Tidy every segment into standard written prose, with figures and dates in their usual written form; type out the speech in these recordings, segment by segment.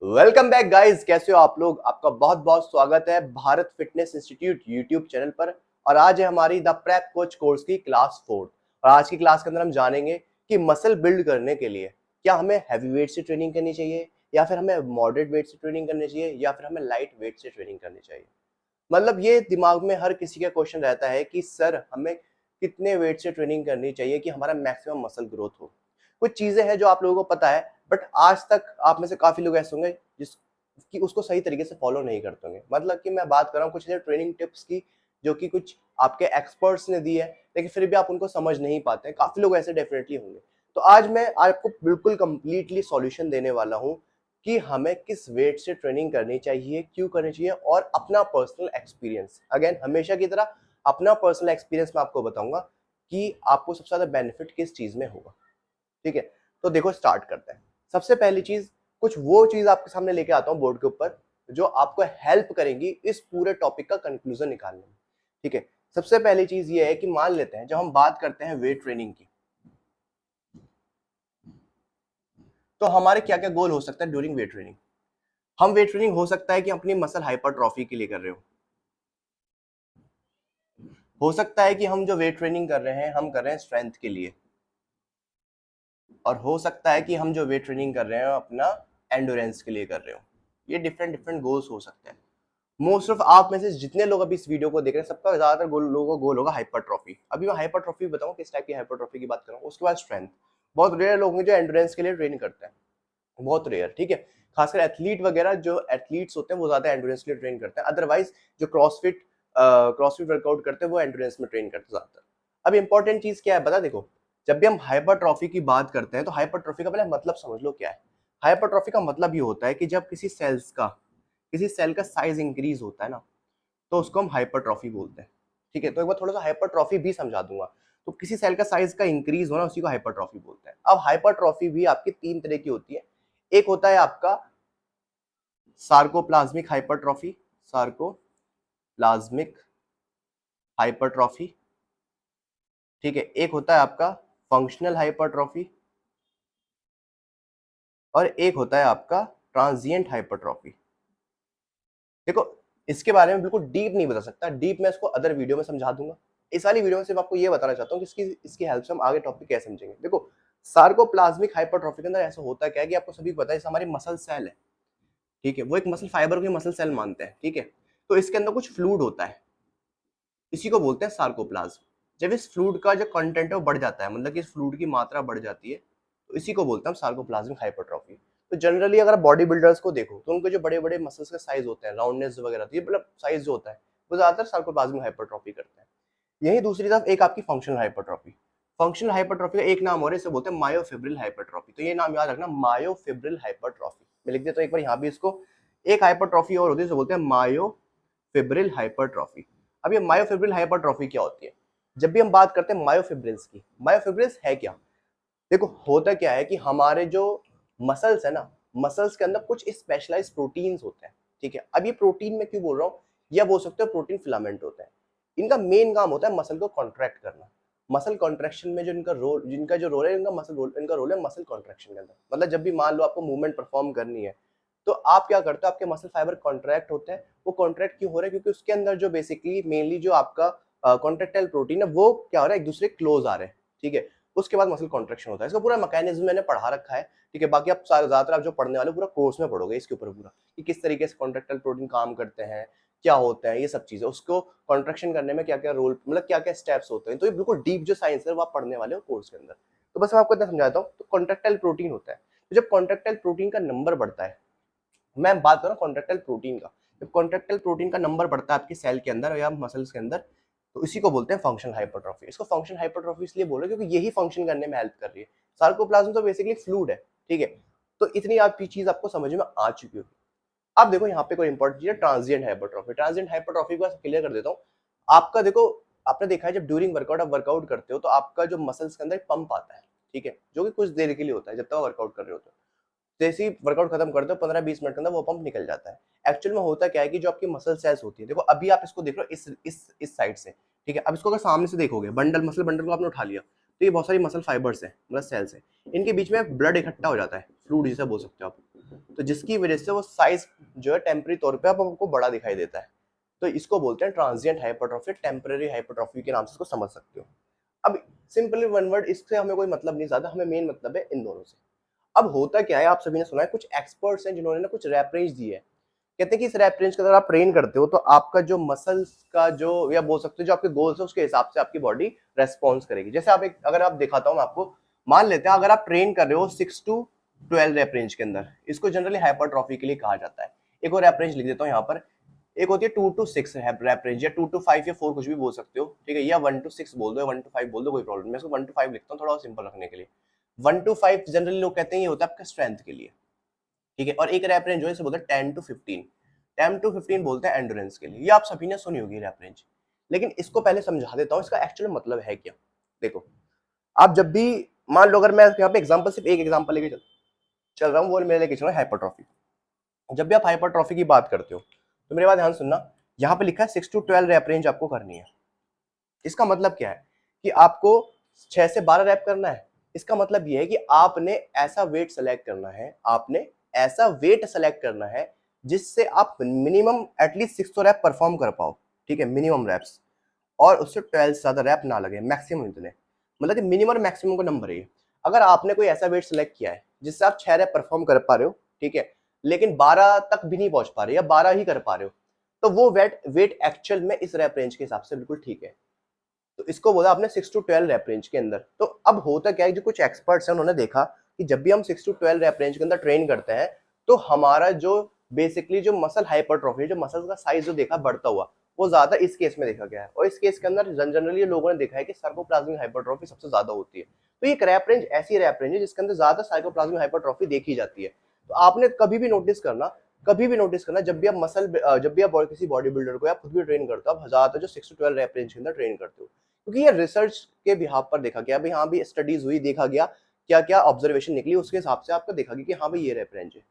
Welcome back guys, कैसे हो आप लोग। आपका बहुत बहुत स्वागत है Bharat fitness institute YouTube channel पर। और आज है हमारी द प्रेप कोच कोर्स की क्लास 4। और आज की क्लास के अंदर हम जानेंगे कि मसल बिल्ड करने के लिए क्या हमें हैवी वेट से ट्रेनिंग करनी चाहिए, या फिर हमें मॉडरेट वेट से ट्रेनिंग करनी चाहिए, या फिर हमें लाइट वेट से ट्रेनिंग करनी चाहिए। मतलब ये दिमाग में हर किसी का क्वेश्चन रहता है कि सर हमें कितने वेट से ट्रेनिंग करनी चाहिए कि हमारा मैक्सिमम मसल ग्रोथ हो। कुछ चीजें हैं जो आप लोगों को पता है, बट आज तक आप में से काफी लोग ऐसे होंगे जिस कि उसको सही तरीके से फॉलो नहीं करते होंगे। मतलब कि मैं बात कर रहा हूँ कुछ ऐसे ट्रेनिंग टिप्स की जो कि कुछ आपके एक्सपर्ट्स ने दी है, लेकिन फिर भी आप उनको समझ नहीं पाते हैं। काफी लोग ऐसे डेफिनेटली होंगे। तो आज मैं आपको बिल्कुल कंप्लीटली सॉल्यूशन देने वाला हूँ कि हमें किस वेट से ट्रेनिंग करनी चाहिए, क्यों करनी चाहिए, और अपना पर्सनल एक्सपीरियंस, अगेन हमेशा की तरह अपना पर्सनल एक्सपीरियंस मैं आपको बताऊंगा कि आपको सबसे ज्यादा बेनिफिट किस चीज में होगा। ठीक है, तो देखो स्टार्ट करते हैं। सबसे पहली चीज, कुछ वो चीज आपके सामने लेके आता हूँ बोर्ड के ऊपर जो आपको हेल्प करेंगी इस पूरे टॉपिक का कंक्लूजन निकालने में। ठीक है, सबसे पहली चीज ये है कि मान लेते हैं जब हम बात करते हैं वेट ट्रेनिंग की, तो हमारे क्या क्या गोल हो सकता है ड्यूरिंग वेट ट्रेनिंग। हम वेट ट्रेनिंग हो सकता है कि अपनी मसल हाइपरट्रॉफी के लिए कर रहे हो सकता है कि हम जो वेट ट्रेनिंग कर रहे हैं हम कर रहे हैं स्ट्रेंथ के लिए, और हो सकता है कि हम जो वेट ट्रेनिंग कर रहे हैं अपना एंडोरेंस के लिए कर रहे हो। ये डिफरेंट डिफरेंट गोल्स हो सकते हैं। मोस्ट ऑफ आप में से जितने लोग अभी इस वीडियो को देख रहे हैं सबका ज्यादातर लोगों का गोल होगा हाइपरट्रॉफी। अभी मैं हाइपरट्रॉफी बताऊं किस टाइप की हाइपरट्रॉफी की बात करूं, उसके बाद स्ट्रेंथ। बहुत रेयर लोग हैं जो एंडोरेंस के लिए ट्रेन करते हैं, बहुत रेयर। ठीक है, खासकर एथलीट वगैरह जो एथलीट्स होते हैं वो ज्यादा एंडोरेंस के लिए ट्रेन करते हैं। अदरवाइज जो क्रॉसफिट वर्कआउट करते हैं वो एंडोरेंस में ट्रेन करते हैं ज्यादातर। अब इंपॉर्टेंट चीज क्या है बता, देखो जब भी हम हाइपरट्रॉफी की बात करते हैं तो हाइपरट्रॉफी का पहले मतलब समझ लो क्या है। हाइपरट्रॉफी का मतलब ये होता है कि जब किसी सेल का साइज इंक्रीज होता है ना, तो उसको हम हाइपरट्रॉफी बोलते हैं। ठीक है, तो एक बार थोड़ा सा हाइपरट्रॉफी भी समझा दूंगा। तो किसी सेल का साइज का इंक्रीज होना उसी को हाइपरट्रॉफी बोलते हैं। अब हाइपरट्रॉफी भी आपकी तीन तरह की होती है। एक होता है आपका सार्कोप्लाज्मिक हाइपरट्रॉफी, सार्कोप्लाज्मिक हाइपरट्रॉफी। ठीक है, एक होता है आपका फंक्शनल हाइपरट्रॉफी, और एक होता है आपका ट्रांजिएंट हाइपरट्रॉफी। देखो इसके बारे में बिल्कुल डीप नहीं बता सकता, डीप मैं इसको अदर वीडियो में समझा दूंगा। इस वाली वीडियो में सिर्फ आपको ये बताना चाहता हूँ कि इसकी हेल्प से हम आगे टॉपिक कैसे समझेंगे। देखो सार्कोप्लाज्मिक हाइपरट्रॉफी के अंदर ऐसा होता क्या है कि आपको सभी को पता है, जैसे हमारी मसल सेल है, ठीक है, वो एक मसल फाइबर को मसल सेल मानते हैं। ठीक है, तो इसके अंदर कुछ फ्लूइड होता है, इसी को बोलते हैं सार्कोप्लाज्म। जब इस फ्लूइड का जो कंटेंट है वो बढ़ जाता है, मतलब कि इस फ्लूइड की मात्रा बढ़ जाती है, तो इसी को बोलते हैं सार्कोप्लाज्मिक हाइपरट्रॉफी। तो जनरली अगर बॉडी बिल्डर्स को देखो तो उनके जो बड़े बड़े मसल्स के साइज होते हैं, राउंडनेस वगैरह, तो ये मतलब साइज जो होता है वो ज्यादातर सार्कोप्लाज्मिक हाइपरट्रॉफी करते हैं। यही दूसरी तरफ एक आपकी फंक्शनल हाइपरट्रॉफी। फंक्शनल हाइपरट्रॉफी का एक नाम और है, इसे बोलते हैं मायोफिब्रिल हाइपरट्रॉफी। तो ये नाम याद रखना, मायोफिब्रिल हाइपरट्रॉफी। मैं लिख देता हूं एक बार यहाँ भी इसको। एक हाइपरट्रॉफी और होती है, इसे बोलते हैं मायोफिब्रिल हाइपरट्रॉफी। अब ये मायोफिब्रिल हाइपरट्रॉफी क्या होती है? जब भी हम बात करते हैं मायोफिब्रिल्स की, मायोफिब्रिल्स है क्या? देखो होता क्या है कि हमारे जो मसल्स है ना, मसल्स के अंदर कुछ स्पेशलाइज प्रोटीन्स होते हैं। ठीक है, अब ये प्रोटीन में क्यों बोल रहा हूँ, या बोल सकते हो प्रोटीन फिलामेंट होते हैं। इनका मेन काम होता है मसल को कॉन्ट्रैक्ट करना। मसल कॉन्ट्रैक्शन में जो जिनका जो रोल है, इनका रोल है मसल कॉन्ट्रैक्शन के अंदर। मतलब जब भी मान लो आपको मूवमेंट परफॉर्म करनी है, तो आप क्या करते हो, आपके मसल फाइबर कॉन्ट्रैक्ट होते हैं। वो कॉन्ट्रैक्ट क्यों हो रहा है? क्योंकि उसके अंदर जो बेसिकली मेनली जो आपका कॉन्ट्रैक्टाइल प्रोटीन है वो क्या हो रहा है, एक दूसरे क्लोज आ रहे हैं। ठीक है, उसके बाद मसल कॉन्ट्रैक्शन होता है। इसका पूरा मैकेनिज्म मैंने पढ़ा रखा है। ठीक है, बाकी आप ज्यादातर आप जो पढ़ने वाले पूरा कोर्स में पढ़ोगे इसके ऊपर पूरा, कि किस तरीके से कॉन्ट्रैक्टाइल प्रोटीन काम करते हैं, क्या होता है, ये सब चीजें, उसको कॉन्ट्रैक्शन करने में क्या क्या रोल, मतलब क्या क्या स्टेप्स होते हैं। तो ये बिल्कुल डीप जो साइंस है वो आप पढ़ने वाले हो कोर्स के अंदर। तो बस मैं आपको इतना समझाता हूँ। तो कॉन्ट्रैक्टाइल प्रोटीन होता है, तो जब कॉन्ट्रैक्टाइल प्रोटीन का नंबर बढ़ता है, मैं बात कर रहा हूँ कॉन्ट्रैक्टाइल प्रोटीन का, जब कॉन्ट्रैक्टाइल प्रोटीन का नंबर बढ़ता है आपकी सेल के अंदर या मसल्स के अंदर, तो इसी को बोलते हैं फंक्शनल हाइपरट्रॉफी। इसको फंक्शनल हाइपरट्रॉफी इसलिए बोल रहे हैं क्योंकि यही फंक्शन करने में हेल्प कर रही है। सार्कोप्लाज्म तो बेसिकली फ्लूइड है। ठीक है, तो इतनी आपकी चीज आपको समझ में आ चुकी होगी। अब देखो यहाँ पे कोई इंपॉर्टेंट चीज है, ट्रांजिएंट हाइपरट्रॉफी। ट्रांजिएंट हाइपरट्रॉफी को क्लियर कर देता हूँ। आपका देखो, आपने देखा है जब ड्यूरिंग वर्कआउट आप वर्कआउट करते हो तो आपका जो मसल्स के अंदर पंप आता है, ठीक है, जो कि कुछ देर के लिए होता है जब तक वर्कआउट कर रहे होते हो। जैसे ही वर्कआउट खत्म कर दो 15-20 मिनट के अंदर वो पंप निकल जाता है। एक्चुअल में होता क्या है कि जो आपकी मसल सेल्स होती है, देखो अभी आप इसको देख रहे हो इस साइड से, ठीक है, अब इसको अगर सामने से देखोगे, मसल बंडल को आपने उठा लिया, तो ये बहुत सारी मसल फाइबर्स है, मतलब सेल्स है, इनके बीच में ब्लड इकट्ठा हो जाता है, फ्लूइड जिसे बोल सकते हो आप। तो जिसकी वजह से वो साइज जो है टेम्पररी तौर पे आपको बड़ा दिखाई देता है। तो इसको बोलते हैं ट्रांजिएंट हाइपरट्रॉफी, टेम्पररी हाइपरट्रॉफी के नाम से इसको समझ सकते हो। अब सिंपली वन वर्ड, इससे हमें कोई मतलब नहीं ज्यादा, हमें मेन मतलब है इन दोनों से। अब होता क्या है, आप सभी ने सुना है, कुछ एक्सपर्ट्स हैं जिन्होंने ना कुछ रैप रेंज दी है। कहते हैं कि इस रैप रेंज के अगर आप ट्रेन करते हो तो आपका जो मसल्स का जो, या बोल सकते हो जो आपके गोल्स है उसके हिसाब से आपकी बॉडी रेस्पॉन्स करेगी। जैसे आप एक, अगर आप दिखाता हूँ मैं आपको, मान लेते हैं अगर आप ट्रेन कर रहे हो 6 to 12 रैप रेंज के अंदर, इसको जनरली हाइपरट्रॉफी के लिए कहा जाता है। एक और रैप रेंज लिख देता हूँ यहाँ पर, एक होती है 2 to 6 रैप रेंज, या 2 to 5 या 4 कुछ भी बोल सकते हो, ठीक है, या 1 to 6 बोल दो, 1 to 5 बोल दो, कोई प्रॉब्लम नहीं। मैं इसको 1 to 5 लिखता हूँ थोड़ा सिंपल रखने के लिए। 1 to 5 जनरली लोग कहते हैं ये होता है आपका स्ट्रेंथ के लिए, ठीक है। और एक रैप रेंज जो है इसे बोलते हैं 10 to 15, 10 to 15 बोलते हैं एंडोरेंस के लिए। ये आप सभी ने सुनी होगी रैप रेंज, लेकिन इसको पहले समझा देता हूँ इसका एक्चुअल मतलब है क्या। देखो, आप जब भी, मान लो अगर मैं यहाँ पे एग्जांपल, सिर्फ एक एग्जांपल लेके चल रहा हूँ, वो मेरे लेके चल रहा है हाइपरट्रॉफी। जब भी आप हाइपरट्रॉफी की बात करते हो तो मेरे बात ध्यान सुनना, यहाँ पे लिखा है 6 to 12 रैप रेंज आपको करनी है। इसका मतलब क्या है कि आपको 6 से 12 रैप करना है। इसका मतलब ये है कि आपने ऐसा वेट सेलेक्ट करना है, आपने ऐसा वेट सेलेक्ट करना है जिससे आप मिनिमम एटलीस्ट 6 तो रैप परफॉर्म कर पाओ, ठीक है, मिनिमम रैप्स, और उससे 12 से ज्यादा रैप ना लगे, मैक्सिमम इतने, मतलब कि मिनिमम और मैक्सिमम का नंबर है ये। अगर आपने कोई ऐसा वेट सेलेक्ट किया है जिससे आप 6 रैप परफॉर्म कर पा रहे हो, ठीक है, लेकिन 12 तक भी नहीं पहुंच पा रहे या 12 ही कर पा रहे हो, तो वो वेट एक्चुअल में इस रैप रेंज के हिसाब से बिल्कुल ठीक है। तो इसको बोला आपने 6 to 12 रैप रेंज के अंदर। तो अब होता क्या है, जो कुछ एक्सपर्ट्स हैं उन्होंने देखा कि जब भी हम 6 to 12 रैप रेंज के अंदर ट्रेन करते हैं तो हमारा जो बेसिकली जो मसल हाइपरट्रॉफी, जो मसल का साइज जो देखा बढ़ता हुआ, वो ज्यादा इस केस में देखा गया है। और इस केस के अंदर जनरली लोगों ने देखा है कि सार्कोप्लाज्मिक हाइपरट्रॉफी सबसे ज्यादा होती है। तो ये रैप रेंज ऐसी रैप रेंज है जिसके अंदर ज्यादा सार्कोप्लाज्मिक हाइपरट्रॉफी देखी जाती है। तो आपने कभी भी नोटिस करना, कभी भी नोटिस करना, जब भी आप जब भी आप किसी बॉडी बिल्डर को या खुद भी ट्रेन करते हो, आप ज्यादातर जो 6 to 12 रैप रेंज के अंदर ट्रेन करते हो, क्योंकि ये रिसर्च के बिहाफ पर देखा गया, भाई हाँ भी स्टडीज हुई, देखा गया क्या क्या ऑब्जर्वेशन निकली, उसके हिसाब से आपको देखा गया कि हाँ भाई ये रैप रेंज है,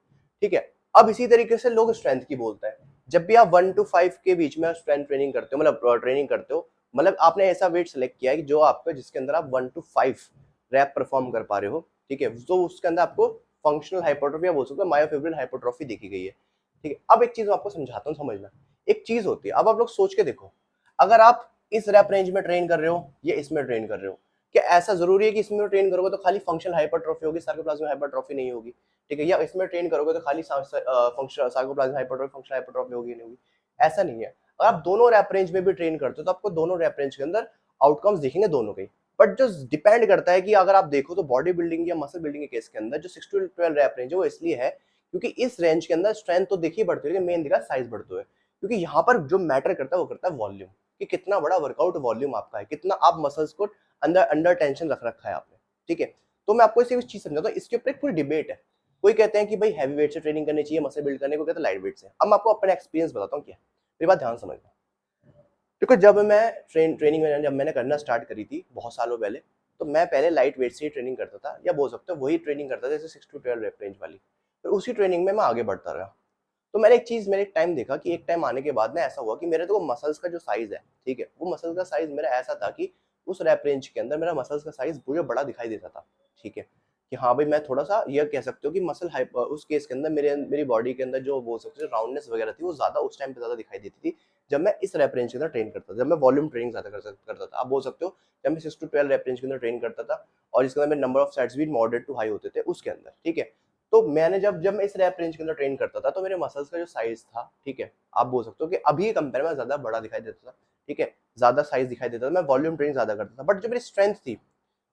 ठीक है। अब इसी तरीके से लोग स्ट्रेंथ की बोलते हैं। जब भी आप 1 to 5 के बीच में स्ट्रेंथ ट्रेनिंग करते हो, मतलब ट्रेनिंग करते हो, मतलब आपने ऐसा वेट सेलेक्ट किया है कि जो आपका, जिसके अंदर आप 1 to 5 रैप परफॉर्म कर पा रहे हो, ठीक है, तो उसके अंदर आपको फंक्शनल हाइपरट्रॉफी या बोल सकते हो मायोफिब्रिल हाइपरट्रॉफी देखी गई है, ठीक है। अब एक चीज आपको समझाता हूँ, समझना। एक चीज होती है, अब आप लोग सोच के देखो, अगर आप इस रैप रेंज में ट्रेन कर रहे हो या इसमें ट्रेन कर रहे हो, क्या ऐसा जरूरी है कि इसमें ट्रेन करोगे तो खाली फंक्शनल हाइपरट्रॉफी होगी, सार्कोप्लाज्मिक हाइपरट्रॉफी नहीं होगी, ठीक है, या इसमें ट्रेन करोगे तो खाली functional sarcoplasmic hypertrophy, functional hypertrophy होगी, नहीं होगी? ऐसा नहीं है। अगर आप दोनों रैप रेंज में भी ट्रेन करते हो तो आपको दोनों रैप रेंज के अंदर आउटकम्स दिखेंगे दोनों के। बट जो डिपेंड करता है कि अगर आप देखो तो बॉडी बिल्डिंग या मसल बिल्डिंग के केस के अंदर जो 6 to 12 रैप रेंज है वो इसलिए है क्योंकि इस रेंज के अंदर स्ट्रेंथ तो देखिए बढ़ती है, लेकिन मेन दिखा साइज बढ़ता है। क्योंकि यहाँ पर जो मैटर करता है वो करता है वॉल्यूम, कि कितना बड़ा वर्कआउट वॉल्यूम आपका है, कितना आप मसल्स को अंदर अंडर टेंशन रख रखा है आपने, ठीक है। तो मैं आपको इसी चीज समझाता हूँ, इसके ऊपर एक पूरी डिबेट है। कोई कहते हैं कि भाई हैवी वेट से ट्रेनिंग करनी चाहिए मसल बिल्ड करने को, कहते हैं लाइट वेट से। अब मैं आपको अपना एक्सपीरियंस बताता हूँ क्या, मेरी बात ध्यान समझना। देखो, जब मैं ट्रेनिंग में, जब मैंने करना स्टार्ट करी थी बहुत सालों पहले, तो मैं पहले लाइट वेट से ही ट्रेनिंग करता था, या बोल सकते हो वही ट्रेनिंग करता था जैसे 6 to 12 रेप रेंज वाली। फिर उसी ट्रेनिंग में मैं आगे बढ़ता रहा। तो मैंने एक चीज, मैंने एक टाइम देखा कि एक टाइम आने के बाद में ऐसा हुआ कि मेरे तो मसल्स का जो साइज है, ठीक है, वो मसल्स का साइज मेरा ऐसा था कि उस रैप रेंज के अंदर मेरा मसल्स का साइज पूरा बड़ा दिखाई देता था, ठीक है, कि हाँ भाई मैं थोड़ा सा ये कह सकते हो कि मसल हाइप, उस केस के अंदर मेरी बॉडी के अंदर जो बोल सकते हो राउंडनेस वगैरह थी वो ज्यादा उस टाइम पे ज्यादा दिखाई देती थी जब मैं इस रैप रेंज के अंदर ट्रेन करता था, जब मैं वॉल्यूम ट्रेनिंग ज्यादा करता था। आप बोल सकते हो जब मैं 6 to 12 रैप रेंज के अंदर ट्रेन करता था और इसके अंदर मेरे नंबर ऑफ सेट्स भी मॉडरेट टू हाई होते थे उसके अंदर, ठीक है। तो मैंने जब जब मैं इस रैप रेंज के अंदर ट्रेन करता था तो मेरे मसल्स का जो साइज था, ठीक है, आप बोल सकते हो कि अभी कंपेयर में ज्यादा बड़ा दिखाई देता था, ठीक है, ज्यादा साइज दिखाई देता था, मैं वॉल्यूम ट्रेनिंग ज्यादा करता था। बट जो मेरी स्ट्रेंथ थी,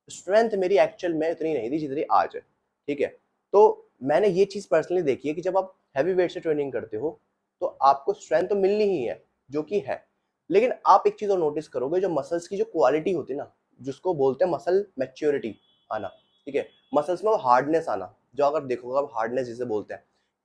स्ट्रेंथ मेरी एक्चुअल में उतनी नहीं थी जितनी आज है, ठीक है। तो मैंने ये चीज पर्सनली देखी है कि जब आप हैवी वेट से ट्रेनिंग करते हो तो आपको स्ट्रेंथ तो मिलनी ही है, जो कि है, लेकिन आप एक चीज और नोटिस करोगे, जो मसल्स की जो क्वालिटी होती है ना, जिसको बोलते हैं मसल मैच्योरिटी आना, ठीक है, मसल्स में वो हार्डनेस आना, जो अगर देखोगे आप हार्डनेस जिसे बोलते हैं,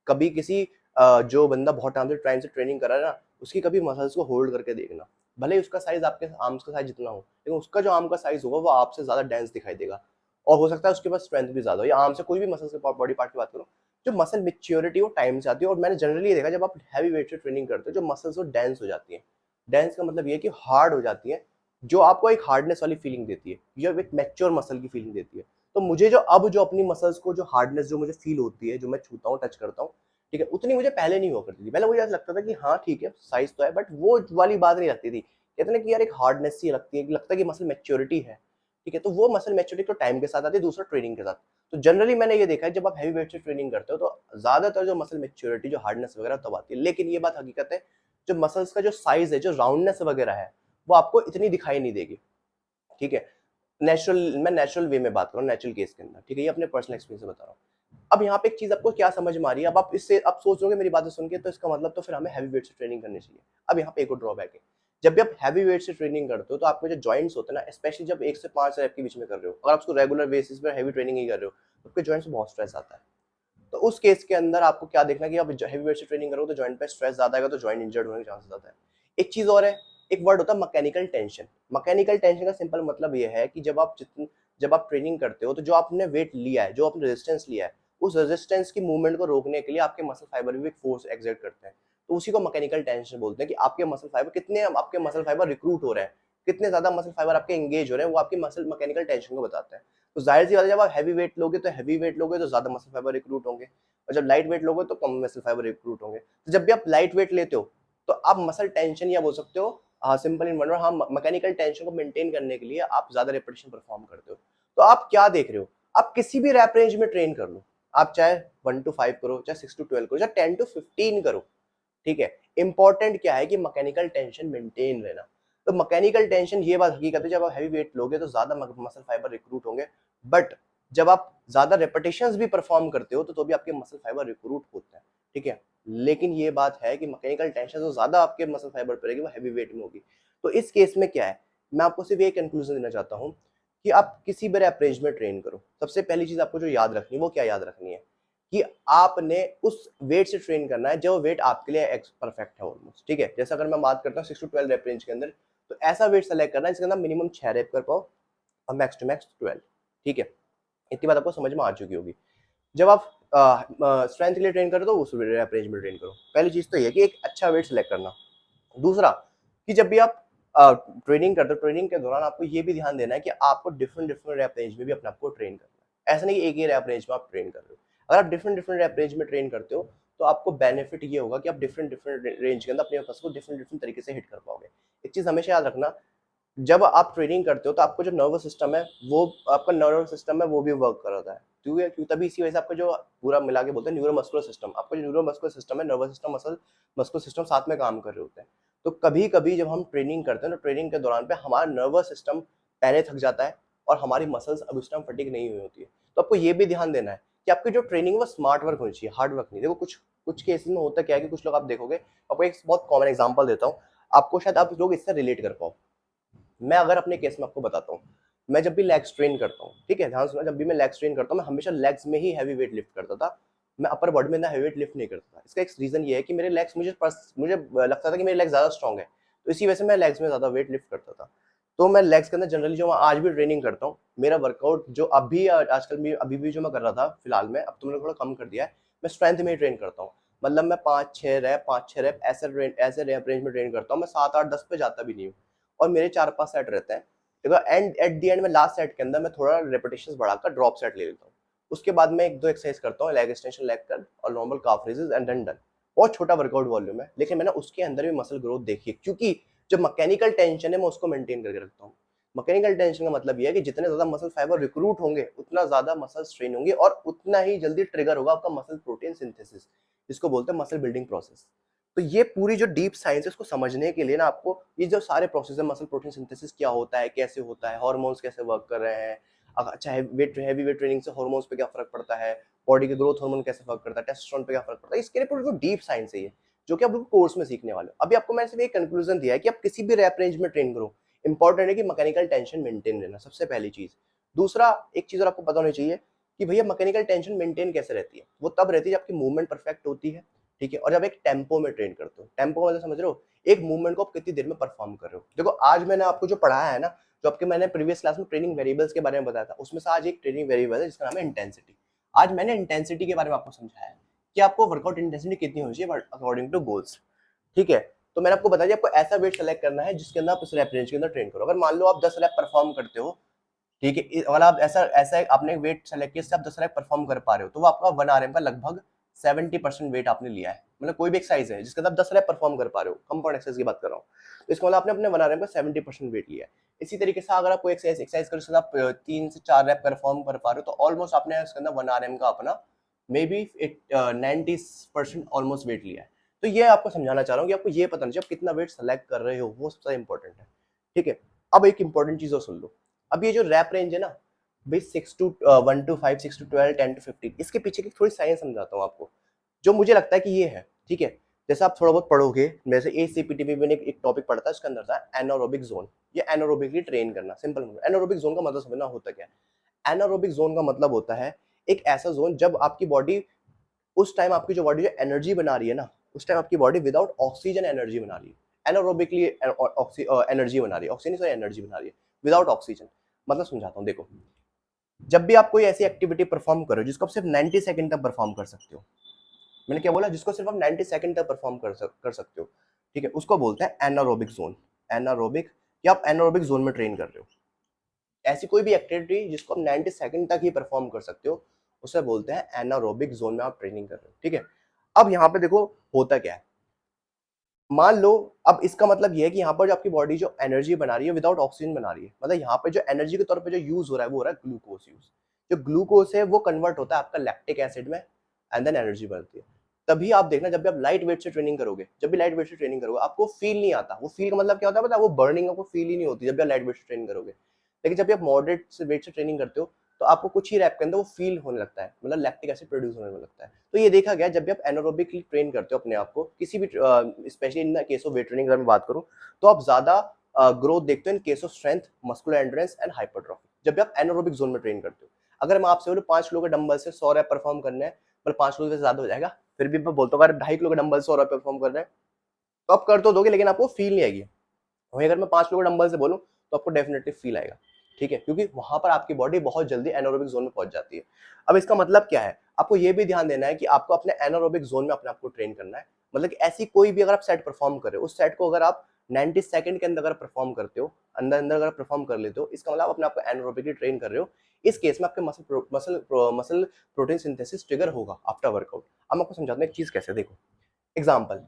कभी किसी जो बंदा बहुत टाइम से ट्रेनिंग कर रहा है ना, उसकी कभी मसल्स को होल्ड करके देखना, भले ही उसका साइज आपके आर्म्स का साइज जितना हो, लेकिन उसका जो आर्म का साइज होगा वो आपसे ज्यादा डेंस दिखाई देगा, और हो सकता है उसके पास स्ट्रेंथ भी ज्यादा हो, या आर्म से कोई भी मसल से बॉडी पार्ट की बात करो, जो मसल मेच्योरिटी वो टाइम से आती है। और मैंने जनरली देखा जब आप हैवी वेट से ट्रेनिंग करते हो जो मसल्स वो डेंस हो जाती है, डेंस का मतलब ये है कि हार्ड हो जाती है, जो आपको एक हार्डनेस वाली फीलिंग देती है, या एक मैच्योर मसल की फीलिंग देती है। तो मुझे जो अपनी मसल्स को जो हार्डनेस जो मुझे फील होती है, जो मैं छूता हूँ, टच करता हूँ, ठीक है, उतनी मुझे पहले नहीं हुआ करती थी। पहले मुझे ऐसा लगता था कि हाँ ठीक है, साइज तो है, बट वो वाली बात नहीं लगती थी। कहते ना कि यार एक हार्डनेस सी लगती है, कि लगता है कि मसल मैच्योरिटी है, ठीक है, तो वो मसल मैच्योरिटी तो टाइम के साथ आती है, दूसरा ट्रेनिंग के साथ। तो जनरली मैंने ये देखा है, जब आप हैवी वेट से ट्रेनिंग करते हो तो ज्यादातर जो मसल मैच्योरिटी, जो हार्डनेस वगैरह तब आती है। लेकिन ये बात हकीकत है, जो मसल्स का जो साइज है, जो राउंडनेस वगैरह है, वो आपको इतनी दिखाई नहीं देगी, ठीक है। मैं नेचुरल वे में बात कर रहा हूँ, नेचुरल केस के अंदर, ठीक है, ये अपने पर्सनल एक्सपीरियंस से बता रहा हूँ। अब यहाँ पे एक चीज आपको क्या समझ में आ रही है, अब आप इससे अब सोच रहे मेरी बातें सुन के, तो इसका मतलब तो फिर हमें हैवी वेट से ट्रेनिंग करनी चाहिए। अब यहाँ पे एक और ड्रॉबैक है, जब भी आप हैवी वेट से ट्रेनिंग करते हो, तो आपके जो जॉइंट्स होते हैं ना, स्पेशली जब 1 से 5 रैप के बीच में कर रहे हो, अगर आप उसको रेगुलर बेसिस पर हैवी ट्रेनिंग ही कर रहे हो, तो आपके जॉइंट्स में बहुत स्ट्रेस आता है। तो उस केस के अंदर आपको क्या देखना कि आप हैवी वेट से ट्रेनिंग करो तो जॉइंट पे स्ट्रेस ज्यादा आएगा, तो जॉइंट इंजर्ड होने के चांसेस ज्यादा है। एक चीज और है, एक वर्ड होता है मैकेनिकल टेंशन। मैकेनिकल टेंशन का सिंपल मतलब ये है कि जब आप ट्रेनिंग करते हो, तो जो आपने वेट लिया है, जो आपने रेजिस्टेंस लिया है, उस रेजिस्टेंस की मूवमेंट को रोकने के लिए आपके मसल फाइबर भी एक फोर्स एक्सर्ट करते हैं। तो उसी को मैकेनिकल टेंशन बोलते हैं, कि आपके मसल फाइबर रिक्रूट हो रहे हैं, कितने ज्यादा मसल फाइबर आपके एंगेज हो रहे हैं, वो आपकी मसल मैकेनिकल टेंशन को बताते हैं। तो जाहिर सी बात है, जब आप हैवी वेट लोगे तो ज्यादा मसल फाइबर रिक्रूट होंगे, और जब लाइट वेट लोगे तो कम मसल फाइबर रिक्रूट होंगे। तो जब भी आप लाइट वेट लेते हो, तो आप मसल टेंशन या बोल सकते हो, हाँ सिंपल इन वर्ड, हाँ मैकेनिकल टेंशन को मेंटेन करने के लिए आप ज्यादा रेपिटेशन परफॉर्म करते हो। तो आप क्या देख रहे हो, आप किसी भी रैप रेंज में ट्रेन कर लो, आप चाहे 1 to 5 करो, चाहे 6 to 12 करो, चाहे 10 to 15 करो, ठीक है। इंपॉर्टेंट क्या है कि मैकेनिकल टेंशन मेंटेन रहना। तो मैकेनिकल टेंशन, ये बात हकीकत है, जब आप हैवी वेट लोगे तो ज्यादा मसल फाइबर रिक्रूट होंगे, बट जब आप ज्यादा रेपिटेशंस भी परफॉर्म करते हो, तो भी आपके मसल फाइबर रिक्रूट होते हैं, ठीक है। लेकिन ये बात है कि मैकेनिकल टेंशन जो ज्यादा आपके मसल फाइबर पर रहेगी, वो हैवी वेट में होगी। तो इस केस में क्या है, मैं आपको सिर्फ एक कंक्लूजन देना चाहता हूँ, कि आप किसी भी रैप रेंज में ट्रेन करो, सबसे पहली चीज आपको जो याद रखनी है, वो क्या याद रखनी है, कि आपने उस वेट से ट्रेन करना है जो वेट आपके लिए परफेक्ट है ऑलमोस्ट, ठीक है। जैसे अगर मैं बात करता हूँ 6 to 12 रैप रेंज के अंदर, तो ऐसा वेट सेलेक्ट करना है जिसके अंदर मिनिमम 6 रैप कर पाओ, और मैक्स टू मैक्स 12, ठीक है। इतनी बात आपको समझ में आ चुकी होगी। जब आप स्ट्रेंथ के लिए ट्रेन करो, तो उस रैप रेंज में ट्रेन करो। पहली चीज तो ये कि एक अच्छा वेट सेलेक्ट करना। दूसरा, कि जब भी आप ट्रेनिंग करते हो, ट्रेनिंग के दौरान आपको ये भी ध्यान देना है कि आपको डिफरेंट डिफरेंट रैप रेंज में भी अपने आप को ट्रेन करना है। ऐसा नहीं कि एक ही रैप रेंज में आप ट्रेन कर रहे हो। अगर आप डिफरेंट डिफरेंट रैप रेंज में ट्रेन करते हो, तो आपको बेनिफिट ये होगा कि आप डिफरेंट डिफरेंट रेंज के अंदर अपने मसल्स को डिफरेंट डिफरेंट तरीके से हिट कर पाओगे। एक चीज हमेशा याद रखना, जब आप ट्रेनिंग करते हो, तो आपको जो नर्वस सिस्टम है, वो आपका नर्वस सिस्टम है, वो भी वर्क कर रहा है, क्योंकि तभी इसी वजह से आपका जो पूरा मिला के बोलते हैं न्यूरोमस्कुलर सिस्टम, आपका जो न्यूरोमस्कुलर सिस्टम है, नर्वस सिस्टम, मस्कुलर सिस्टम साथ में काम कर रहे होते हैं। तो कभी कभी जब हम ट्रेनिंग करते हैं, तो ट्रेनिंग के दौरान पे हमारा नर्वस सिस्टम पहले थक जाता है, और हमारी मसल्स अब उस टाइम फटीग नहीं हुई होती है। तो आपको ये भी ध्यान देना है कि आपकी जो ट्रेनिंग है वो स्मार्ट वर्क होनी चाहिए, हार्ड वर्क नहीं। देखो कुछ कुछ केसेस में होता क्या है, कि कुछ लोग आप देखोगे, आपको एक बहुत कॉमन एग्जांपल देता हूँ, आपको शायद आप लोग इससे रिलेट कर पाओ। मैं अगर अपने केस में आपको बताता हूँ, मैं जब भी लेग्स ट्रेन करता हूँ, ठीक है, ध्यान सुना, जब भी मैं लेग्स ट्रेन करता हूँ, मैं हमेशा लेग्स में ही हैवी वेट लिफ्ट करता था। मैं अपर बॉडी में ना हैवी वेट लिफ्ट नहीं करता था। इसका एक रीजन ये है कि मेरे लेग्स मुझे लगता था कि मेरे लेग्स ज्यादा स्ट्रॉन्ग है, तो इसी वजह से मैं लेग्स में ज्यादा वेट लिफ्ट करता था। तो मैं लेग्स के अंदर जनरली जो मैं आज भी ट्रेनिंग करता हूँ, मेरा वर्कआउट जो अभी आजकल अभी भी जो मैं कर रहा था फिलहाल में, अब तो मैंने थोड़ा कम कर दिया है, मैं स्ट्रेंथ में ही ट्रेन करता हूँ। मतलब मैं 5-6 रैप ऐसे रैप रेंज में ट्रेन करता हूँ, मैं 7-8-10 पे जाता भी नहीं हूँ, और मेरे 4-5 सेट रहते हैं। देखो एट द एंड में लास्ट सेट के अंदर मैं थोड़ा रेपिटेशंस बढ़ाकर ड्रॉप सेट ले लेता हूँ। उसके बाद मैं 1-2 एक्सरसाइज करता हूँ, लेग एक्सटेंशन, लेग कर्ल और normal calf raises, and done. बहुत छोटा वर्कआउट वॉल्यूम है, लेकिन मैंने उसके अंदर भी मसल ग्रोथ देखी है, क्योंकि जो मैकेनिकल टेंशन है मैं उसको मेंटेन करके रखता हूँ। मैकेनिकल टेंशन का मतलब ये है कि जितने ज्यादा मसल फाइबर रिक्रूट होंगे, उतना ज्यादा मसल स्ट्रेन होंगे, और उतना ही जल्दी ट्रिगर होगा आपका मसल प्रोटीन सिंथेसिस, जिसको बोलते हैं मसल बिल्डिंग प्रोसेस। तो ये पूरी जो डीप साइंस है, उसको समझने के लिए ना, आपको ये जो सारे प्रोसेस है, मसल प्रोटीन सिंथेसिस क्या होता है, कैसे होता है, हार्मोन्स कैसे वर्क कर रहे हैं, अच्छा हैवी वेट ट्रेनिंग से हार्मोन्स पे क्या फर्क पड़ता है, बॉडी के ग्रोथ हार्मोन कैसे फर्क करता है, टेस्टोस्टेरोन पे क्या फर्क पड़ता है, इसके लिए पूरी जो डीप साइंस है ये, जो कि आप लोग कोर्स में सीखने वाले हो। अभी आपको मैंने सिर्फ एक कंक्लूजन दिया है कि आप किसी भी रैप रेंज में ट्रेन करो, इंपॉर्टेंट है कि मैकेनिकल टेंशन मेंटेन रहना, सबसे पहली चीज। दूसरा, एक चीज और आपको पता होनी चाहिए कि भैया मैकेनिकल टेंशन मेंटेन कैसे रहती है, वो तब रहती है जब आपकी मूवमेंट परफेक्ट होती है, ठीक है, और जब एक टेम्पो में ट्रेन करते हो। टेम्पो मतलब समझ रहे हो, एक मूवमेंट को आप कितनी देर में परफॉर्म कर रहे हो। देखो आज मैंने आपको जो पढ़ाया है ना, जो आपके मैंने प्रीवियस क्लास में ट्रेनिंग वेरिएबल्स के बारे में बताया था, उसमें से आज एक ट्रेनिंग वेरिएबल है जिसका नाम है इंटेंसिटी। आज मैंने इंटेंसिटी के बारे में आपको समझाया है कि आपको वर्कआउट इंटेंसिटी कितनी होनी चाहिए अकॉर्डिंग टू गोल्स, ठीक है। तो मैंने आपको बताया आपको ऐसा वेट सेलेक्ट करना है जिसके अंदर आप उस रैप रेंज के अंदर ट्रेन करो। अगर मान लो आप 10 रैप परफॉर्म करते हो, ठीक है, अगर आप ऐसा ऐसा आपने वेट सेलेक्ट किया, इससे आप 10 रैप परफॉर्म कर पा रहे हो, तो वो आपका 1 आरएम का लगभग 70% वेट आपने लिया है। मतलब कोई भी एक्सरसाइज है जिसके अंदर आप 10 रैप परफॉर्म कर पा रहे हो, कंपाउंड एक्सरसाइज की बात कर रहा हूँ, तो इसका मतलब आपने अपने 1 आरएम का 70% वेट लिया है। इसी तरीके से अगर आप कोई एक्सरसाइज कर, आप 3 से 4 रैप परफॉर्म कर पा रहे हो, तो ऑलमोस्ट आपने इसके अंदर 1 आरएम का अपना मे बी 90% ऑलमोस्ट वेट लिया है। तो ये आपको समझाना चाह रहा हूँ कि आपको ये पता नहीं आप कितना वेट सेलेक्ट कर रहे हो, वो सबसे इंपॉर्टेंट है। ठीक है, अब एक इंपॉर्टेंट चीज और सुन लो। अब ये जो रैप रेंज है ना भाई, 6 to 1 to 5, 6 to 12, 10 to 15, इसके पीछे की थोड़ी साइंस समझाता हूँ आपको, जो मुझे लगता है कि ये है। ठीक है, जैसे आप थोड़ा बहुत पढ़ोगे, जैसे ACPT में मैंने एक टॉपिक पढ़ा था, उसके अंदर था एनारोबिक जोन। ये एनारोबिकली ट्रेन करना, सिंपल। एनारोबिक जोन का मतलब समझना होता क्या है। एनारोबिक जोन का मतलब होता है एक ऐसा जोन जब आपकी बॉडी, उस टाइम आपकी जो बॉडी जो एनर्जी बना रही है ना, उस टाइम आपकी बॉडी विदाउट ऑक्सीजन एनर्जी बना रही है। एनारोबिकली एनर्जी बना रही है, ऑक्सीजन सॉरी एनर्जी बना रही है विदाउट ऑक्सीजन। मतलब समझाता हूँ, देखो, जब भी आप कोई ऐसी एक्टिविटी परफॉर्म करो जिसको आप सिर्फ 90 सेकंड तक परफॉर्म कर सकते हो, मैंने क्या बोला, जिसको सिर्फ आप 90 सेकंड तक परफॉर्म कर सकते हो, ठीक है, उसको बोलते हैं एनारोबिक जोन। एनारोबिक, या आप एनारोबिक जोन में ट्रेन कर रहे हो। ऐसी कोई भी एक्टिविटी जिसको आप 90 सेकंड तक ही परफॉर्म कर सकते हो, उसे बोलते हैं एनारोबिक जोन में आप ट्रेनिंग कर रहे हो। ठीक है, अब यहाँ पे देखो होता क्या है, मान लो, अब इसका मतलब ये है कि यहाँ पर जो आपकी बॉडी जो एनर्जी बना रही है विदाउट ऑक्सीजन बना रही है, मतलब यहाँ पे जो एनर्जी के तौर पे जो यूज हो रहा है वो हो रहा है ग्लूकोज यूज। जो ग्लूकोज है वो कन्वर्ट होता है आपका लैक्टिक एसिड में, एंड देन एनर्जी बनती है। तभी आप देखना, जब भी आप लाइट वेट से ट्रेनिंग करोगे, जब भी लाइट वेट से ट्रेनिंग करोगे, आपको फील नहीं आता। वो फील का मतलब क्या होता है पता है, वो बर्निंग आपको फील ही नहीं होती जब भी आप लाइट वेट से ट्रेनिंग करोगे। लेकिन जब भी आप मॉडरेट से वेट से ट्रेनिंग करते हो, तो आपको कुछ ही रैप के अंदर वो फील होने लगता है, मतलब लैक्टिक एसिड प्रोड्यूस होने लगता है। तो ये देखा गया, जब भी आप एनारोबिकली ट्रेन करते हो अपने आप को, किसी भी specially in case of weight training अगर मैं बात करूं, तो आप ज्यादा ग्रोथ देखते हो in case of strength, muscular endurance and hypertrophy, जब भी आप एनारोबिक जोन में ट्रेन करते हो। अगर मैं आपसे बोलूं 5 किलो के डंबल से 100 रैप परफॉर्म करने हैं, पर 5 किलो से ज्यादा हो जाएगा, फिर भी मैं बोलता हूँ अगर 2.5 किलो के डंबल से 100 रैप परफॉर्म कर रहे हैं, तो आप कर तो दोगे, लेकिन आपको फील नहीं आएगी। वहीं अगर मैं 5 किलो के डंबल से बोलूं, तो आपको डेफिनेटली फील आएगा। ठीक है, क्योंकि वहां पर आपकी बॉडी बहुत जल्दी एनारोबिक जोन में पहुंच जाती है। अब इसका मतलब क्या है, आपको ये भी ध्यान देना है कि आपको अपने एनारोबिक जोन में अपने आप को ट्रेन करना है। मतलब कि ऐसी कोई भी अगर आप सेट परफॉर्म कर रहे हो, उस सेट को अगर आप 90 सेकंड के अंदर अगर परफॉर्म करते हो, अंदर अंदर अगर परफॉर्म कर लेते हो, इसका मतलब आप अपने आप को एनारोबिकली ट्रेन कर रहे हो। इस केस में आपके मसल प्रोटीन सिंथेसिस ट्रिगर होगा आफ्टर वर्कआउट। अब मैं आपको समझाता हूं एक चीज कैसे, देखो एग्जांपल,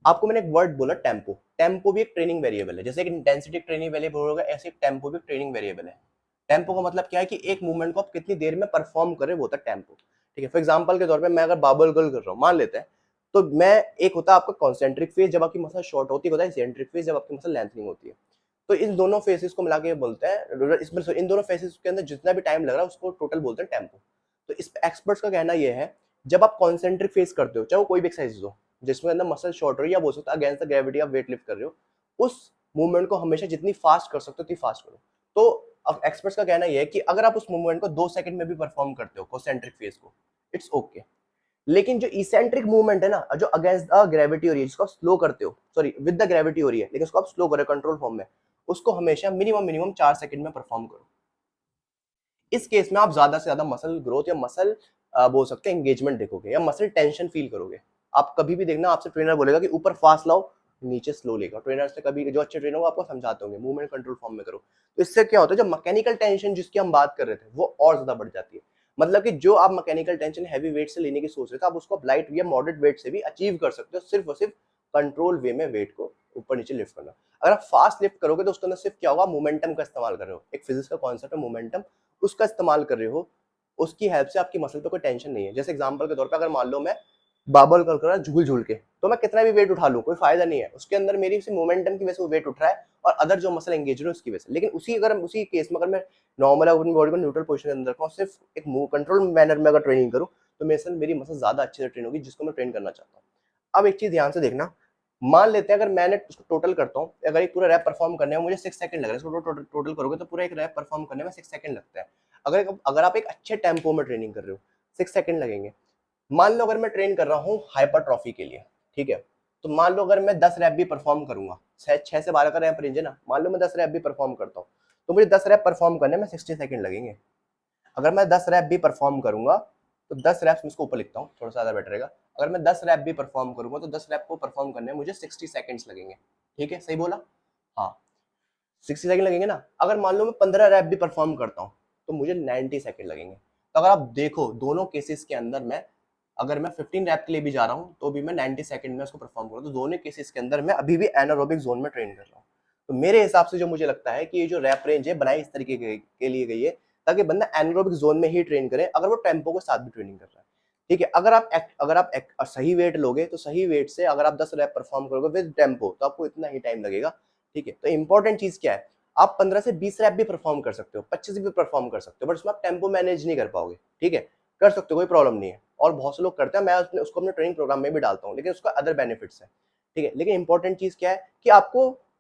आपको मैंने एक वर्ड बोला टेम्पो। टेम्पो भी एक ट्रेनिंग वेरिएबल है, जैसे एक इंटेंसिटी ट्रेनिंग वेरिएबल होगा, ऐसे एक टेम्पो भी ट्रेनिंग वेरिएबल है। टेम्पो का मतलब क्या है कि एक मूवमेंट को आप कितनी देर में परफॉर्म करें, वो होता है टेम्पो। ठीक है, फॉर एग्जांपल के तौर पे मैं अगर बाबल गर्ल कर रहा हूँ, मान लेते हैं, तो मैं, एक होता है आपका कॉन्सेंट्रिक फेज जब आपकी मसल शॉर्ट होती है, होता है सेंट्रिक फेज जब आपकी मसल लेंथनिंग होती है। तो इन दोनों फेसेस को मिला के बोलते हैं, इसमें इन दोनों फेसेस के अंदर जितना भी टाइम लग रहा है उसको टोटल बोलते हैं टेम्पो। तो इस एक्सपर्ट्स का कहना यह है, जब आप कॉन्सेंट्रिक फेज करते हो, चाहे वो कोई भी एक्सरसाइज हो जिसमें अंदर मसल शॉर्ट हो रही है, या बोल सकते हो अगेंस्ट द ग्रेविटी आप वेट लिफ्ट कर रहे हो, उस मूवमेंट को हमेशा जितनी फास्ट कर सकते हो उतनी फास्ट करो। तो अब एक्सपर्ट्स का कहना यह है कि अगर आप उस मूवमेंट को 2 सेकंड में भी परफॉर्म करते हो कॉन्सेंट्रिक फेज को, इट्स ओके। लेकिन जो इसेंट्रिक मूवमेंट है ना, जो अगेंस्ट द ग्रेविटी हो रही है, जिसको आप स्लो करते हो, सॉरी विद द ग्रेविटी हो रही है लेकिन उसको आप स्लो करो कंट्रोल फॉर्म में, उसको हमेशा मिनिमम मिनिमम 4 सेकंड में परफॉर्म करो। इस केस में आप ज्यादा से ज्यादा मसल ग्रोथ या मसल बोल सकते हैं एंगेजमेंट देखोगे, या मसल टेंशन फील करोगे। आप कभी भी देखना, आपसे ट्रेनर बोलेगा कि ऊपर फास्ट लाओ, नीचे स्लो लेगा। ट्रेनर से कभी, जो अच्छे ट्रेनर हो आपको समझाते होंगे मूवमेंट कंट्रोल फॉर्म में करो। तो इससे क्या होता है, जो मैकेनिकल टेंशन जिसकी हम बात कर रहे थे, वो और ज्यादा बढ़ जाती है। मतलब कि जो आप मैकेनिकल टेंशन हैवी वेट से लेने की सोच रहे थे, आप उसको लाइट या मॉडरेट वेट से भी अचीव कर सकते हो, सिर्फ और सिर्फ कंट्रोल वे में वेट को ऊपर नीचे लिफ्ट करना। अगर आप फास्ट लिफ्ट करोगे तो उसके अंदर सिर्फ क्या होगा, मोमेंटम का इस्तेमाल कर रहे हो, एक फिजिक्स का कॉन्सेप्ट है मोमेंटम, उसका इस्तेमाल कर रहे हो। उसकी हेल्प से आपकी मसल पे कोई टेंशन नहीं है। जैसे एग्जांपल के तौर पे अगर मान लो मैं बाबल कर रहा झूल झूल के, तो मैं कितना भी वेट उठा लूं कोई फायदा नहीं है, उसके अंदर मेरी सिर्फ मोमेंटम की वजह से वो वेट उठ रहा है, और अदर जो मसल एंगेज है उसकी वजह से। लेकिन उसी केस में अगर मैं नॉर्मल अपनी बॉडी को न्यूट्रल पोजीशन के अंदर रखूं, सिर्फ एक कंट्रोल मैनर में अगर ट्रेनिंग करूं, तो मेरी मसल ज्यादा अच्छे से ट्रेन होगी, जिसको मैं ट्रेन करना चाहता हूँ। अब एक चीज ध्यान से देखना, मान लेते हैं अगर मैंने उसको टोटल करता हूँ, अगर एक पूरा रैप परफॉर्म करने में मुझे 6 सेकंड लग रहा है, इसको टोटल करोगे तो पूरा एक रैप परफॉर्म करने में 6 सेकंड लगता है। अगर अगर आप एक अच्छे टेम्पो में ट्रेनिंग कर रहे हो, 6 सेकंड लगेंगे। मान लो अगर मैं ट्रेन कर रहा हूँ हाइपरट्रॉफी के लिए, ठीक है, तो मान लो अगर मैं 10 रैप भी परफॉर्म करूंगा, 6 से 12 का रैप रेंज है ना, मान लो मैं 10 रैप भी परफॉर्म करता हूँ, तो मुझे 10 रैप परफॉर्म करने में 60 सेकंड लगेंगे। अगर मैं 10 रैप भी परफॉर्म करूंगा, तो 10 रैप्स मैं इसको ऊपर लिखता हूँ, थोड़ा सा ज्यादा बेटर रहेगा। अगर मैं 10 रैप भी परफॉर्म करूंगा, तो 10 रैप को परफॉर्म करने में मुझे 60 सेकंड्स लगेंगे। ठीक है, सही बोला? हाँ। 60 सेकंड लगेंगे ना। अगर मान लो मैं 15 रैप भी परफॉर्म करता हूँ तो मुझे 90 सेकंड लगेंगे। तो अगर आप देखो दोनों केसेस के अंदर मैं अगर मैं 15 रैप के लिए भी जा रहा हूँ तो भी मैं 90 सेकंड में उसको परफॉर्म करूँ, तो दोनों केसेस के अंदर मैं अभी भी एनारोबिक जोन में ट्रेन कर रहा हूँ। तो मेरे हिसाब से जो मुझे लगता है कि ये जो रैप रेंज है बनाई इस तरीके के लिए गई है ताकि बंदा एनारोबिक जोन में ही ट्रेन करे अगर वो टेम्पो के साथ भी ट्रेनिंग कर रहा है। ठीक है, अगर आप सही वेट लोगे तो सही वेट से अगर आप 10 रैप परफॉर्म करोगे विद टेम्पो तो आपको इतना ही टाइम लगेगा। ठीक है, तो इंपॉर्टेंट चीज क्या है, आप 15 से 20 रैप भी परफॉर्म कर सकते हो, 25 भी परफॉर्म कर सकते हो, बट उसमें आप टेम्पो मैनेज नहीं कर पाओगे। ठीक है, कर सकते हो, कोई प्रॉब्लम नहीं है, और बहुत से लोग करते हैं, मैं उसको अपने ट्रेनिंग प्रोग्राम में भी डालता हूँ, लेकिन उसका अदर बेनिफिट्स है। ठीक है, लेकिन इंपॉर्टेंट चीज क्या है कि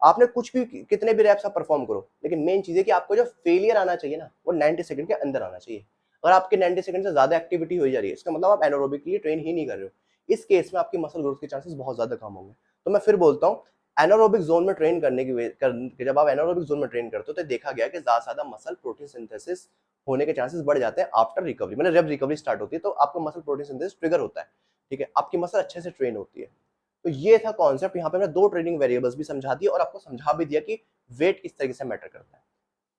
आपने कुछ भी कितने भी रैप्स आप परफॉर्म करो, लेकिन मेन चीज है कि आपको जो फेलियर आना चाहिए ना वो 90 सेकंड के अंदर आना चाहिए। अगर आपके 90 सेकंड से ज्यादा एक्टिविटी हो जा रही है इसका मतलब आप एनारोबिकली ट्रेन ही नहीं कर रहे हो। इस केस में आपकी मसल ग्रोथ के चांसेस बहुत ज्यादा कम होंगे। तो मैं फिर बोलता हूँ एनारोबिक जोन में ट्रेन करने की जब आप एनारोबिक जोन में ट्रेन करते हो तो देखा गया कि ज्यादा मसल प्रोटीन सिंथेसिस होने के चांसेस बढ़ जाते हैं आफ्टर रिकवरी, मतलब जब रिकवरी स्टार्ट होती है तो आपका मसल प्रोटीन सिंथेसिस ट्रिगर होता है। ठीक है, आपकी मसल अच्छे से ट्रेन होती है। तो ये था कॉन्सेप्ट, यहाँ पे मैंने 2 ट्रेनिंग वेरिएबल्स भी समझा दिए और आपको समझा भी दिया कि वेट किस तरीके से मैटर करता है।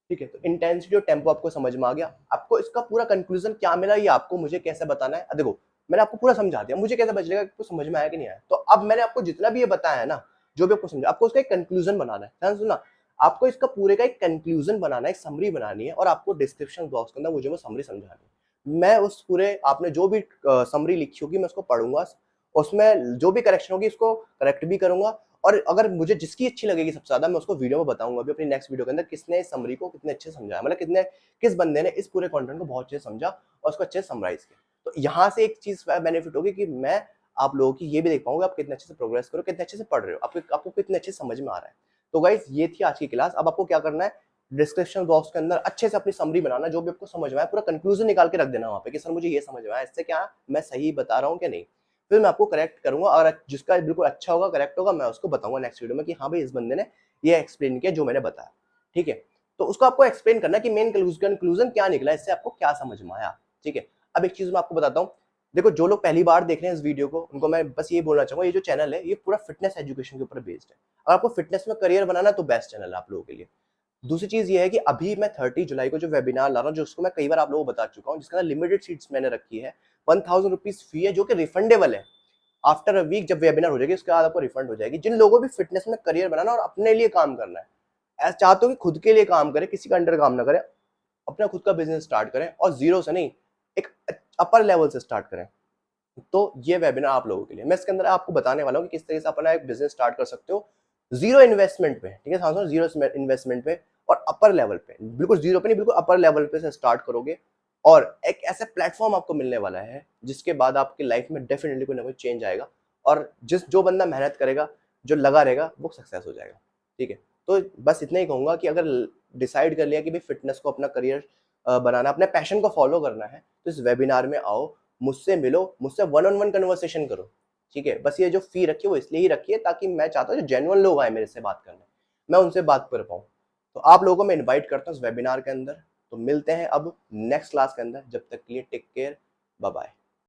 ठीक है, तो इंटेंसिटी और टेम्पो आपको समझ में आ गया। आपको इसका पूरा कंक्लूजन क्या मिला ये आपको मुझे कैसे बताना है, देखो मैंने आपको पूरा समझा दिया, मुझे कैसे बचेगा आपको समझ में आया कि नहीं आया। तो अब मैंने आपको जितना भी ये बताया है ना, जो भी आपको समझा, आपको उसका एक कंक्लूजन बनाना है, ध्यान सुनना। आपको इसका पूरे का एक कंक्लूजन बनाना है, एक समरी बनानी है, और आपको डिस्क्रिप्शन बॉक्स के अंदर मुझे वो समरी समझानी है। मैं उस पूरे आपने जो भी समरी लिखी होगी मैं उसको पढ़ूंगा, उसमें जो भी करेक्शन होगी उसको करेक्ट भी करूंगा, और अगर मुझे जिसकी अच्छी लगेगी सबसे ज्यादा मैं उसको वीडियो में बताऊंगा अभी अपनी नेक्स्ट वीडियो के अंदर किसने इस समरी को कितने अच्छे समझाया, मतलब किस बंदे ने इस पूरे कंटेंट को बहुत अच्छे से समझा और उसको अच्छे से समराइज किया। तो यहाँ से एक चीज बेनिफिट होगी कि मैं आप लोगों की ये भी देख पाऊंगा आप कितने अच्छे से प्रोग्रेस करो, कितने अच्छे से पढ़ रहे हो, आपको कितने अच्छे से समझ में आ रहा है। तो गाइज ये थी आज की क्लास। अब आपको क्या करना है, डिस्क्रिप्शन बॉक्स के अंदर अच्छे से अपनी समरी बनाना, जो भी आपको समझ में आया पूरा कंक्लूजन निकाल के रख देना वहां पे कि सर मुझे ये समझ में आया, इससे क्या मैं सही बता रहा हूँ क्या नहीं। फिर मैं आपको करेक्ट करूंगा और जिसका बिल्कुल अच्छा होगा करेक्ट होगा मैं उसको बताऊंगा नेक्स्ट वीडियो में कि हाँ भाई इस बंदे ने ये एक्सप्लेन किया जो मैंने बताया। ठीक है, तो उसको आपको एक्सप्लेन करना कि मेन कंक्लूजन क्या निकला, इससे आपको क्या समझ में आया। ठीक है, अब एक चीज मैं आपको बताता हूँ, देखो जो लोग पहली बार देख रहे हैं इस वीडियो को उनको मैं बस ये बोलना चाहूंगा, ये जो चैनल है ये पूरा फिटनेस एजुकेशन के ऊपर बेस्ड है। अगर आपको फिटनेस में करियर बनाना तो बेस्ट चैनल है आप लोगों के लिए। दूसरी चीज ये है कि अभी मैं 30 जुलाई को जो वेबिनार ला रहा हूँ, जो उसको मैं कई बार आप लोगों को बता चुका हूँ, जिसका लिमिटेड सीट्स मैंने रखी है, 1000 रुपीज फी है जो कि रिफंडेबल है। आफ्टर अ वीक जब वेबिनार हो जाएगी उसके बाद आपको रिफंड हो जाएगी। जिन लोगों भी फिटनेस में करियर बनाना और अपने लिए काम करना है, ऐसा चाहते हो कि खुद के लिए काम करें, किसी का अंडर काम ना करें, अपना खुद का बिजनेस स्टार्ट करें और जीरो से नहीं एक अपर लेवल से स्टार्ट करें, तो ये वेबिनार आप लोगों के लिए। मैं इसके अंदर आपको बताने वाला हूँ कि किस तरीके से अपना एक बिजनेस स्टार्ट कर सकते हो जीरो इन्वेस्टमेंट पे। ठीक है, समझो जीरो इन्वेस्टमेंट पे और अपर लेवल पे, बिल्कुल जीरो पे नहीं बिल्कुल अपर लेवल पे से स्टार्ट करोगे, और एक ऐसा प्लेटफॉर्म आपको मिलने वाला है जिसके बाद आपकी लाइफ में डेफिनेटली कोई ना कोई चेंज आएगा, और जो बंदा मेहनत करेगा जो लगा रहेगा वो सक्सेस हो जाएगा। ठीक है, तो बस इतना ही कहूंगा कि अगर डिसाइड कर लिया कि भाई फिटनेस को अपना करियर बनाना, अपने पैशन को फॉलो करना है, तो इस वेबिनार में आओ, मुझसे मिलो, मुझसे वन ऑन वन कन्वर्सेशन करो। ठीक है, बस ये जो फी रखी है वो इसलिए ही रखी है ताकि मैं चाहता हूँ जो जेन्युइन लोग आए मेरे से बात करने, मैं उनसे बात कर पाऊँ। तो आप लोगों को मैं इनवाइट करता हूँ इस वेबिनार के अंदर। तो मिलते हैं अब नेक्स्ट क्लास के अंदर, जब तक के लिए टेक केयर, बाय बाय।